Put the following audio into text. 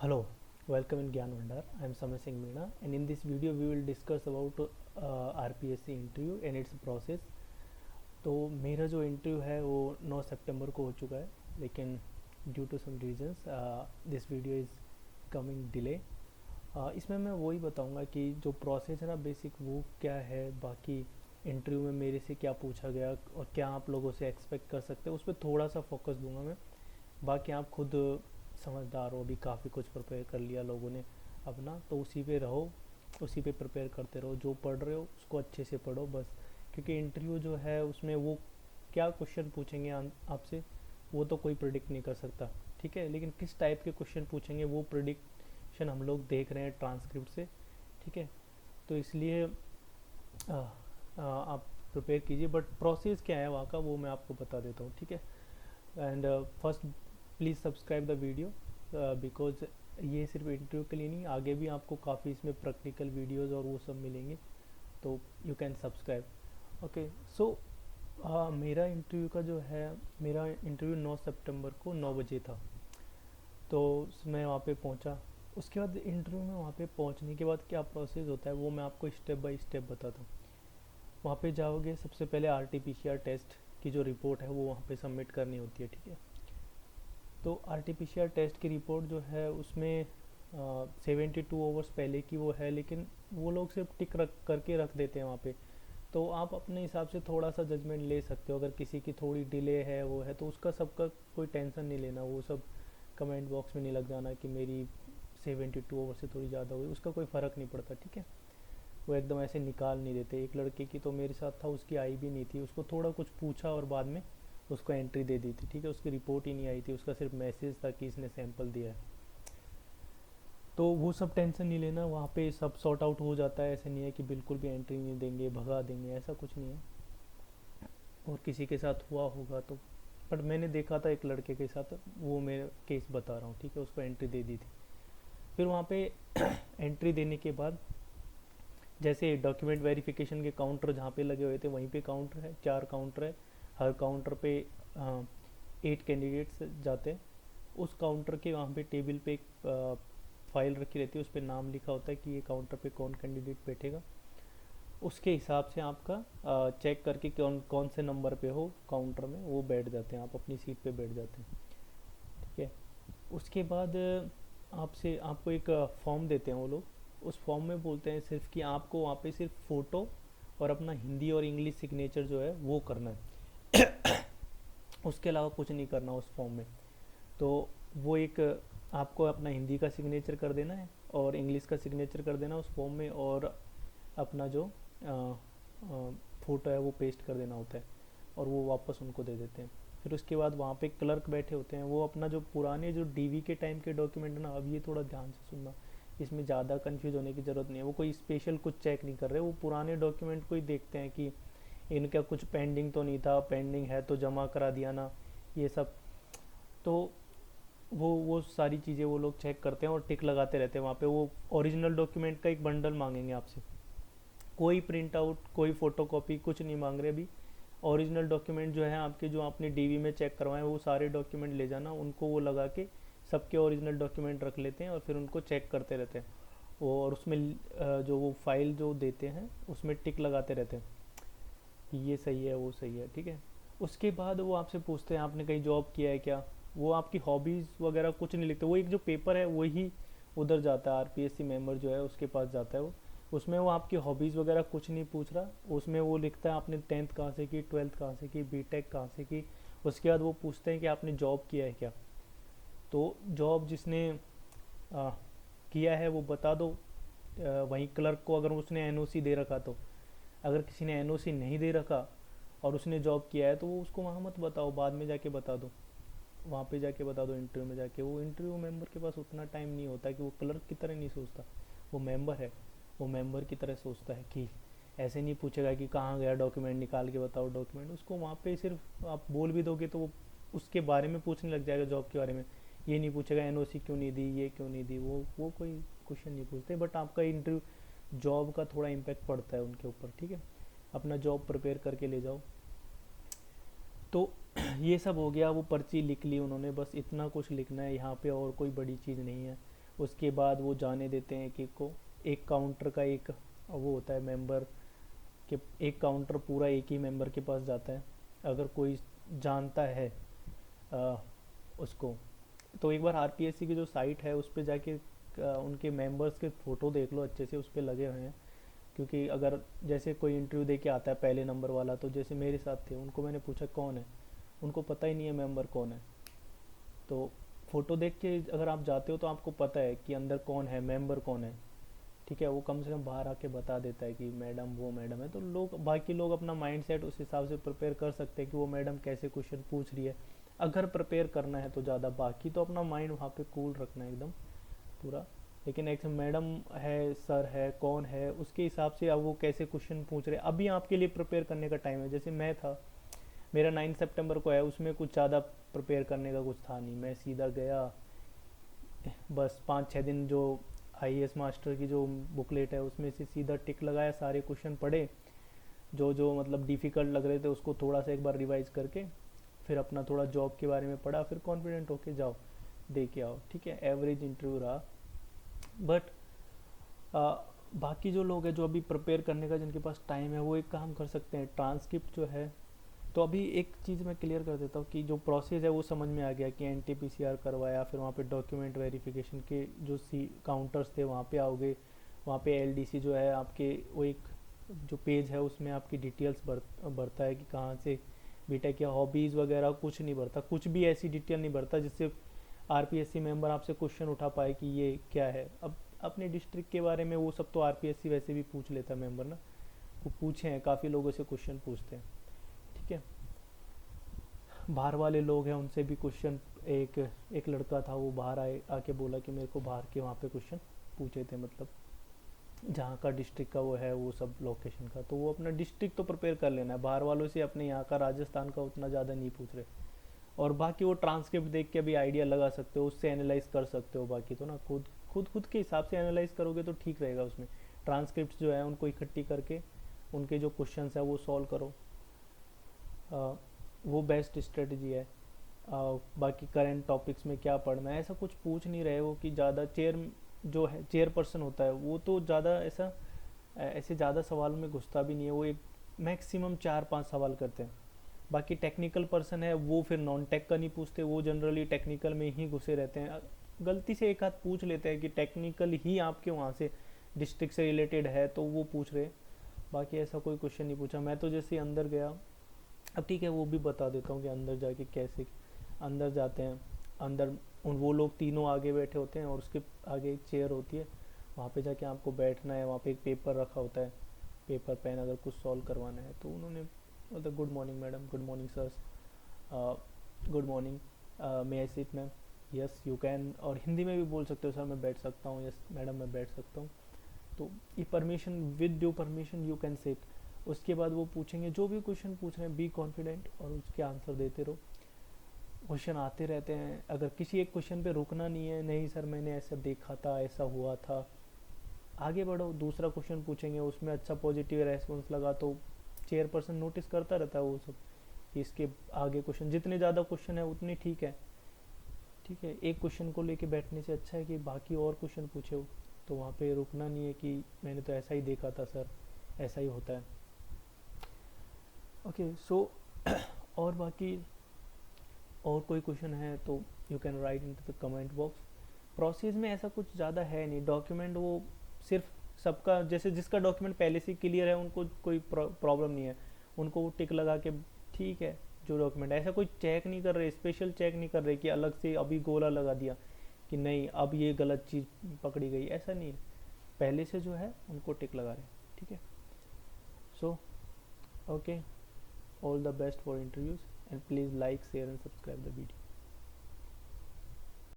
Hello, welcome in Gyan Vandar. I am Samay Singh Meena, and in this video we will discuss about RPSC interview and its process. तो मेरा जो interview है वो 9 सितंबर को हो चुका है, लेकिन due to some reasons this video is coming delay. इसमें मैं वही बताऊंगा कि जो प्रोसेस है ना बेसिक वो क्या है, बाकी इंटरव्यू में मेरे से क्या पूछा गया और क्या आप लोगों से एक्सपेक्ट कर सकते हैं, उस पर थोड़ा सा फोकस दूंगा मैं। बाकी आप खुद समझदार हो, अभी काफ़ी कुछ प्रिपेयर कर लिया लोगों ने अपना, तो उसी पे रहो, उसी पे प्रिपेयर करते रहो। जो पढ़ रहे हो उसको अच्छे से पढ़ो बस, क्योंकि इंटरव्यू जो है उसमें वो क्या क्वेश्चन पूछेंगे आपसे वो तो कोई प्रिडिक्ट नहीं कर सकता, ठीक है। लेकिन किस टाइप के क्वेश्चन पूछेंगे वो प्रिडिक्शन हम लोग देख रहे हैं ट्रांसक्रिप्ट से, ठीक है। तो इसलिए आप प्रिपेयर कीजिए, बट प्रोसेस क्या है वहाँ का वो मैं आपको बता देता हूँ, ठीक है। And first please subscribe the video because ये सिर्फ इंटरव्यू के लिए नहीं, आगे भी आपको काफ़ी इसमें प्रैक्टिकल वीडियोस और वो सब मिलेंगे, तो यू कैन सब्सक्राइब। ओके, सो मेरा इंटरव्यू का जो है, मेरा इंटरव्यू 9 सितंबर को 9 बजे था। तो मैं वहाँ पे पहुँचा। उसके बाद इंटरव्यू में वहाँ पे पहुँचने के बाद क्या प्रोसेस होता है वो मैं आपको स्टेप बाय स्टेप बताता हूँ। वहाँ पे जाओगे, सबसे पहले RT-PCR टेस्ट की जो रिपोर्ट है वो वहाँ पे सबमिट करनी होती है, ठीक है। तो RT-PCR टेस्ट की रिपोर्ट जो है उसमें 72 आवर्स पहले की वो है, लेकिन वो लोग सिर्फ टिक रख करके रख देते हैं वहाँ पे। तो आप अपने हिसाब से थोड़ा सा जजमेंट ले सकते हो, अगर किसी की थोड़ी डिले है वो है तो उसका सबका कोई टेंशन नहीं लेना, वो सब कमेंट बॉक्स में नहीं लग जाना कि मेरी 72 आवर्स से थोड़ी ज़्यादा हुई, उसका कोई फ़र्क नहीं पड़ता, ठीक है। वो एकदम ऐसे निकाल नहीं देते। एक लड़के की तो मेरे साथ था, उसकी आई भी नहीं थी, उसको थोड़ा कुछ पूछा और बाद में उसको एंट्री दे दी थी, ठीक है। उसकी रिपोर्ट ही नहीं आई थी, उसका सिर्फ मैसेज था कि इसने सैंपल दिया है। तो वो सब टेंशन नहीं लेना, वहाँ पे सब सॉर्ट आउट हो जाता है। ऐसे नहीं है कि बिल्कुल भी एंट्री नहीं देंगे, भगा देंगे, ऐसा कुछ नहीं है। और किसी के साथ हुआ होगा तो, पर मैंने देखा था एक लड़के के साथ, वो मेरा केस बता रहा हूँ, ठीक है। उसको एंट्री दे दी थी। फिर वहाँ पे एंट्री देने के बाद जैसे डॉक्यूमेंट वेरिफिकेशन के काउंटर जहाँ पे लगे हुए थे वहीं पे काउंटर है, 4 काउंटर है। हर काउंटर पे 8 कैंडिडेट्स जाते हैं। उस काउंटर के वहाँ पे टेबल पे एक फाइल रखी रहती है, उस पर नाम लिखा होता है कि ये काउंटर पे कौन कैंडिडेट बैठेगा। उसके हिसाब से आपका चेक करके कौन कौन से नंबर पे हो काउंटर में वो बैठ जाते हैं, आप अपनी सीट पे बैठ जाते हैं, ठीक है। उसके बाद आपसे आपको एक फॉर्म देते हैं वो लोग। उस फॉर्म में बोलते हैं सिर्फ कि आपको वहाँ पे सिर्फ फ़ोटो और अपना हिंदी और इंग्लिश सिग्नेचर जो है वो करना है। उसके अलावा कुछ नहीं करना उस फॉर्म में। तो वो एक आपको अपना हिंदी का सिग्नेचर कर देना है और इंग्लिश का सिग्नेचर कर देना उस फॉर्म में, और अपना जो फ़ोटो है वो पेस्ट कर देना होता है, और वो वापस उनको दे देते हैं। फिर उसके बाद वहाँ पे क्लर्क बैठे होते हैं, वो अपना जो पुराने जो डीवी के टाइम के डॉक्यूमेंट है ना, अब ये थोड़ा ध्यान से सुनना, इसमें ज़्यादा कंफ्यूज होने की ज़रूरत नहीं है। वो कोई स्पेशल कुछ चेक नहीं कर रहे, वो पुराने डॉक्यूमेंट को ही देखते हैं कि इनका कुछ पेंडिंग तो नहीं था, पेंडिंग है तो जमा करा दिया ना, ये सब। तो वो सारी चीज़ें वो लोग चेक करते हैं और टिक लगाते रहते हैं वहाँ पे। वो ओरिजिनल डॉक्यूमेंट का एक बंडल मांगेंगे आपसे, कोई प्रिंट आउट कोई फ़ोटोकॉपी कुछ नहीं मांग रहे अभी। ओरिजिनल डॉक्यूमेंट जो है आपके, जो आपने डीवी में चेक करवाए वो सारे डॉक्यूमेंट ले जाना, उनको वो लगा के सबके ओरिजिनल डॉक्यूमेंट रख लेते हैं और फिर उनको चेक करते रहते हैं। और उसमें जो वो फाइल जो देते हैं उसमें टिक लगाते रहते हैं कि ये सही है वो सही है, ठीक है। उसके बाद वो आपसे पूछते हैं आपने कहीं जॉब किया है क्या। वो आपकी हॉबीज़ वगैरह कुछ नहीं लिखते, वो एक जो पेपर है वही उधर जाता है, RPSC मेंबर जो है उसके पास जाता है वो। उसमें वो आपकी हॉबीज़ वगैरह कुछ नहीं पूछ रहा, उसमें वो लिखता है आपने 10th कहाँ से की, 12th कहाँ से की, बीटेक कहाँ से की। उसके बाद वो पूछते हैं कि आपने जॉब किया है क्या। तो जॉब जिसने आ, किया है वो बता दो। वहीं क्लर्क को अगर उसने NOC दे रखा तो, अगर किसी ने NOC नहीं दे रखा और उसने जॉब किया है तो वो उसको वहाँ मत बताओ, बाद में जाके बता दो, वहाँ पे जाके बता दो इंटरव्यू में जाके। वो इंटरव्यू मेंबर के पास उतना टाइम नहीं होता कि वो क्लर्क की तरह नहीं सोचता, वो मेंबर है, वो मेंबर की तरह सोचता है कि ऐसे नहीं पूछेगा कि कहाँ गया डॉक्यूमेंट, निकाल के बताओ डॉक्यूमेंट। उसको वहाँ पे सिर्फ आप बोल भी दोगे तो वो उसके बारे में पूछने लग जाएगा, जॉब के बारे में। ये नहीं पूछेगा NOC क्यों नहीं दी, ये क्यों नहीं दी, वो कोई क्वेश्चन नहीं पूछते। बट आपका इंटरव्यू जॉब का थोड़ा इम्पेक्ट पड़ता है उनके ऊपर, ठीक है। अपना जॉब प्रिपेयर करके ले जाओ। तो ये सब हो गया, वो पर्ची लिख ली उन्होंने, बस इतना कुछ लिखना है यहाँ पे और कोई बड़ी चीज़ नहीं है। उसके बाद वो जाने देते हैं कि को एक काउंटर का एक वो होता है मेंबर, कि एक काउंटर पूरा एक ही मेंबर के पास जाता है। अगर कोई जानता है आ, उसको, तो एक बार आरपीएससी की जो साइट है उस पर जाके उनके मेंबर्स के फ़ोटो देख लो अच्छे से, उस पर लगे हुए हैं। क्योंकि अगर जैसे कोई इंटरव्यू दे के आता है पहले नंबर वाला, तो जैसे मेरे साथ थे, उनको मैंने पूछा कौन है, उनको पता ही नहीं है मेंबर कौन है। तो फ़ोटो देख के अगर आप जाते हो तो आपको पता है कि अंदर कौन है, मेंबर कौन है। ठीक है, वो कम से कम बाहर आके बता देता है कि मैडम वो मैडम है, तो लोग बाकी लोग अपना माइंड सेट उस हिसाब से प्रिपेयर कर सकते हैं कि वो मैडम कैसे क्वेश्चन पूछ रही है, अगर प्रिपेयर करना है तो ज़्यादा। बाकी तो अपना माइंड वहाँ पे कूल रखना है एकदम पूरा। लेकिन एक मैडम है, सर है, कौन है, उसके हिसाब से अब वो कैसे क्वेश्चन पूछ रहे हैं, अभी आपके लिए प्रिपेयर करने का टाइम है। जैसे मैं था, मेरा 9 सितंबर को है, उसमें कुछ ज़्यादा प्रिपेयर करने का कुछ था नहीं, मैं सीधा गया, बस 5-6 दिन जो आईएएस मास्टर की जो बुकलेट है उसमें से सीधा टिक लगाया, सारे क्वेश्चन पढ़े, जो जो मतलब डिफ़िकल्ट लग रहे थे उसको थोड़ा सा एक बार रिवाइज करके, फिर अपना थोड़ा जॉब के बारे में पढ़ा, फिर कॉन्फिडेंट होके जाओ, दे के आओ। ठीक है, एवरेज इंटरव्यू रहा। बट बाकी जो लोग हैं जो अभी प्रिपेयर करने का जिनके पास टाइम है, वो एक काम कर सकते हैं, ट्रांसक्रिप्ट जो है। तो अभी एक चीज़ मैं क्लियर कर देता हूँ कि जो प्रोसेस है वो समझ में आ गया कि एनटीपीसीआर करवाया, फिर वहाँ पे डॉक्यूमेंट वेरिफिकेशन के जो सी काउंटर्स थे वहाँ पे आओगे, वहाँ पे एलडीसी जो है आपके, वो एक जो पेज है उसमें आपकी डिटेल्स भरता है कि कहाँ से बीटेक, या हॉबीज़ वगैरह कुछ नहीं भरता, कुछ भी ऐसी डिटेल नहीं भरता जिससे आरपीएससी मेंबर आपसे क्वेश्चन उठा पाए कि ये क्या है। अब अपने डिस्ट्रिक्ट के बारे में वो सब तो आरपीएससी वैसे भी पूछ लेता है मेंबर ना, वो पूछे हैं, काफ़ी लोगों से क्वेश्चन पूछते हैं। ठीक है, बाहर वाले लोग हैं उनसे भी क्वेश्चन, एक एक लड़का था वो बाहर आए आके बोला कि मेरे को बाहर के वहाँ पे क्वेश्चन पूछे थे, मतलब जहाँ का डिस्ट्रिक्ट का वो है वो सब लोकेशन का। तो वो अपना डिस्ट्रिक्ट तो प्रिपेयर कर लेना है, बाहर वालों से अपने यहाँ का राजस्थान का उतना ज़्यादा नहीं पूछ रहे। और बाकी वो ट्रांसक्रिप्ट देख के भी आइडिया लगा सकते हो, उससे एनालाइज कर सकते हो। बाकी तो ना खुद खुद खुद के हिसाब से एनालाइज करोगे तो ठीक रहेगा। उसमें ट्रांसक्रिप्ट जो है उनको इकट्ठी करके उनके जो क्वेश्चन है वो सॉल्व करो, वो बेस्ट स्ट्रेटजी है। बाकी करंट टॉपिक्स में क्या पढ़ना है, ऐसा कुछ पूछ नहीं रहे हो कि ज़्यादा चेयर जो है चेयर पर्सन होता है वो तो ज़्यादा ऐसे ज़्यादा सवालों में घुसता भी नहीं है, वो एक मैक्सिमम 4-5 सवाल करते हैं। बाकी टेक्निकल पर्सन है वो फिर नॉन टेक का नहीं पूछते, वो जनरली टेक्निकल में ही घुसे रहते हैं। गलती से एक हाथ पूछ लेते हैं कि टेक्निकल ही आपके वहाँ से डिस्ट्रिक्ट से रिलेटेड है तो वो पूछ रहे, बाकी ऐसा कोई क्वेश्चन नहीं पूछा। मैं तो जैसे अंदर गया, अब ठीक है वो भी बता देता हूँ कि अंदर जाके कैसे अंदर जाते हैं। अंदर उन वो लोग तीनों आगे बैठे होते हैं और उसके आगे एक चेयर होती है, वहाँ पे जाके आपको बैठना है। वहाँ पे एक पेपर रखा होता है, पेपर पेन, अगर कुछ सॉल्व करवाना है तो उन्होंने मतलब good morning madam, good morning sirs, good morning, may I sit ma'am, yes you can, और हिंदी में भी बोल सकते हो सर मैं बैठ सकता हूँ, यस मैडम मैं बैठ सकता हूँ। तो ये permission, with due permission you can sit. उसके बाद वो पूछेंगे जो भी क्वेश्चन पूछ रहे हैं, बी कॉन्फिडेंट और उसके आंसर देते रहो। क्वेश्चन आते रहते हैं, अगर किसी एक क्वेश्चन पे रुकना नहीं है, नहीं सर मैंने ऐसा देखा था, ऐसा हुआ था, आगे बढ़ो, दूसरा क्वेश्चन पूछेंगे, उसमें अच्छा पॉजिटिव रेस्पॉन्स लगा तो चेयरपर्सन नोटिस करता रहता है वो सब कि इसके आगे क्वेश्चन, जितने ज़्यादा क्वेश्चन है उतने ठीक है। ठीक है, एक क्वेश्चन को लेके बैठने से अच्छा है कि बाकी और क्वेश्चन पूछे हो, तो वहाँ पे रुकना नहीं है कि मैंने तो ऐसा ही देखा था सर, ऐसा ही होता है। ओके सो और बाकी और कोई क्वेश्चन है तो you can write in the comment box. Process में ऐसा कुछ ज़्यादा है नहीं, डॉक्यूमेंट वो सिर्फ सबका, जैसे जिसका डॉक्यूमेंट पहले से क्लियर है उनको कोई प्रॉब्लम नहीं है, उनको वो टिक लगा के ठीक है जो डॉक्यूमेंट, ऐसा कोई चेक नहीं कर रहे, स्पेशल चेक नहीं कर रहे कि अलग से अभी गोला लगा दिया कि नहीं अब ये गलत चीज़ पकड़ी गई, ऐसा नहीं है, पहले से जो है उनको टिक लगा रहे। ठीक है, so okay, all the best for interviews and please like, share and subscribe the video.